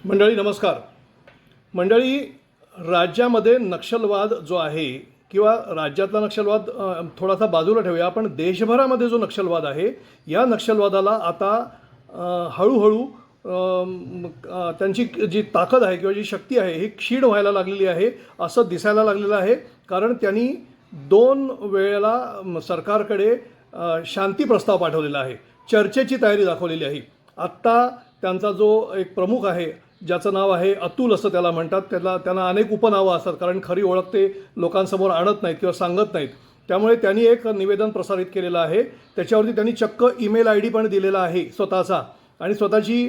मंडळी नमस्कार. मंडळी, राज्यामध्ये नक्षलवाद जो आहे किंवा राज्यातला नक्षलवाद थोडासा बाजूला ठेवूया, आपण देशभरामध्ये जो नक्षलवाद आहे या नक्षलवादाला आता हळूहळू त्यांची जी ताकद आहे किंवा जी शक्ती आहे ही क्षीण व्हायला लागलेली आहे असं दिसायला लागलेलं आहे. कारण त्यांनी 2 वेळेला सरकारकडे शांती प्रस्ताव पाठवलेला आहे, चर्चेची तयारी दाखवलेली आहे. आत्ता त्यांचा जो एक प्रमुख आहे ज्याचं नाव आहे अतुल असं त्याला म्हणतात, त्यांना अनेक उपनावं असतात कारण खरी ओळख ते लोकांसमोर आणत नाहीत किंवा सांगत नाहीत. त्यामुळे त्यांनी एक निवेदन प्रसारित केलेलं आहे, त्याच्यावरती त्यांनी चक्क ईमेल ID पण दिलेला आहे स्वतःचा आणि स्वतःची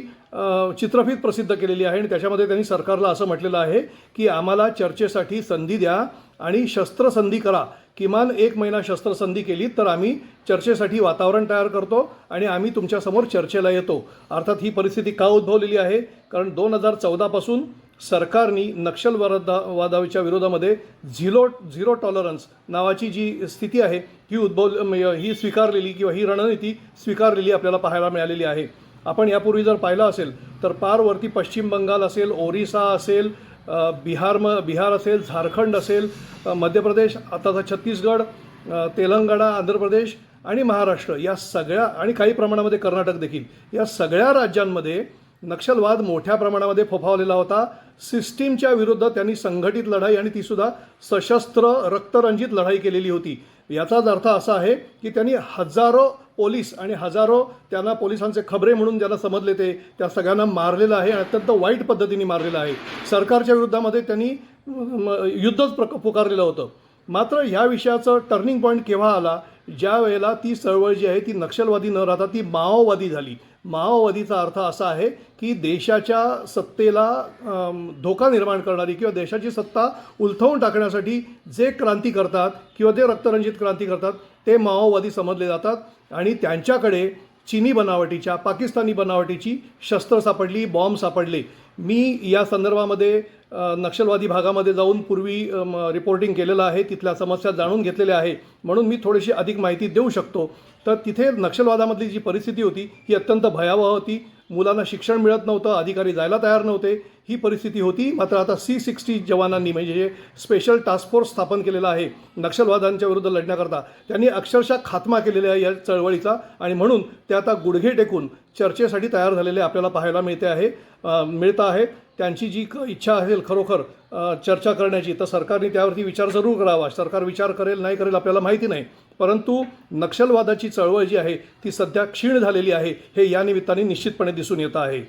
चित्रफीत प्रसिद्ध केलेली आहे. आणि त्याच्यामध्ये त्यांनी सरकारला असं म्हटलेलं आहे की आम्हाला चर्चेसाठी संधी द्या आणि शस्त्रसंधी करा. किमान 1 महिना शस्त्रसंधी केली तर आम्ही चर्चेसाठी वातावरण तयार करतो आणि आम्ही तुमच्यासमोर चर्चेला येतो. अर्थात ही परिस्थिती का उद्भवलेली आहे? कारण 2014 पासून सरकारने नक्षलवादाच्या विरोधामध्ये झिरो टॉलरन्स नावाची जी स्थिती आहे ही स्वीकारलेली किंवा ही रणनीती स्वीकारलेली आपल्याला पाहायला मिळालेली आहे. आपण यापूर्वी जर पाहिलं असेल तर पारवरती पश्चिम बंगाल असेल, ओरिसा असेल, बिहार असेल, झारखंड असेल, मध्य प्रदेश, आता छत्तीसगड, तेलंगणा, आंध्र प्रदेश आणि महाराष्ट्र या सगळ्या आणि काही प्रमाणामध्ये कर्नाटक देखील, या सगळ्या राज्यांमध्ये नक्षलवाद मोठ्या प्रमाणामध्ये फोफावलेला होता. सिस्टीमच्या विरुद्ध त्यांनी संघटित लढाई आणि तीसुद्धा सशस्त्र रक्तरंजित लढाई केलेली होती. याचाच अर्थ असा आहे की त्यांनी हजारो पोलीस आणि हजारो त्यांना पोलिसांचे खबरे म्हणून ज्यांना समजले त्या सगळ्यांना मारलेलं आहे आणि अत्यंत वाईट पद्धतीने मारलेलं आहे. सरकारच्या विरुद्धामध्ये त्यांनी युद्धच पुकारलेलं होतं. मात्र ह्या विषयाचं टर्निंग पॉईंट केव्हा आला? ज्या वेळेला ती चळवळ जी आहे ती नक्षलवादी न राहता ती माओवादी झाली. माओवादीचा अर्थ असा आहे की देशाच्या सत्तेला धोका निर्माण करणारी किंवा देशाची सत्ता उलथवून टाकण्यासाठी जे क्रांती करतात किंवा ते रक्तरंजित क्रांती करतात ते माओवादी समजले जातात. आणि त्यांच्याकडे चीनी बनावटीच्या, पाकिस्तानी बनावटीची शस्त्र सापडली, बॉम्ब सापडले. मी या संदर्भामध्ये नक्षलवादी भागामध्ये जाऊन पूर्वी रिपोर्टिंग केलेलं आहे, तिथल्या समस्या जाणून घेतलेल्या आहे, म्हणून मी थोडीशी अधिक माहिती देऊ शकतो. तर तिथे नक्षलवादामधली जी परिस्थिती होती ही अत्यंत भयावह होती. मुलांना शिक्षण मिळत नव्हतं, अधिकारी जायला तयार नव्हते, ही परिस्थिती होती. मात्र आता C60 जवानांनी म्हणजे स्पेशल टास्क फोर्स स्थापन केलेला आहे नक्षलवादांच्या विरुद्ध लढण्याकरता. त्यांनी अक्षरशः खात्मा केलेला आहे या चळवळीचा आणि म्हणून ते आता गुडघे टेकून चर्चेसाठी तयार झालेले आपल्याला पाहायला मिळतं आहे. त्यांची जी इच्छा असेल खरोखर चर्चा करण्याची तर सरकारने त्यावरती विचार जरूर करावा. सरकार विचार करेल नाही करेल आपल्याला माहिती नाही, परंतु नक्षलवादाची चळवळ जी आहे ती सध्या क्षीण झालेली आहे हे या निमित्ताने निश्चितपणे दिसून येत आहे.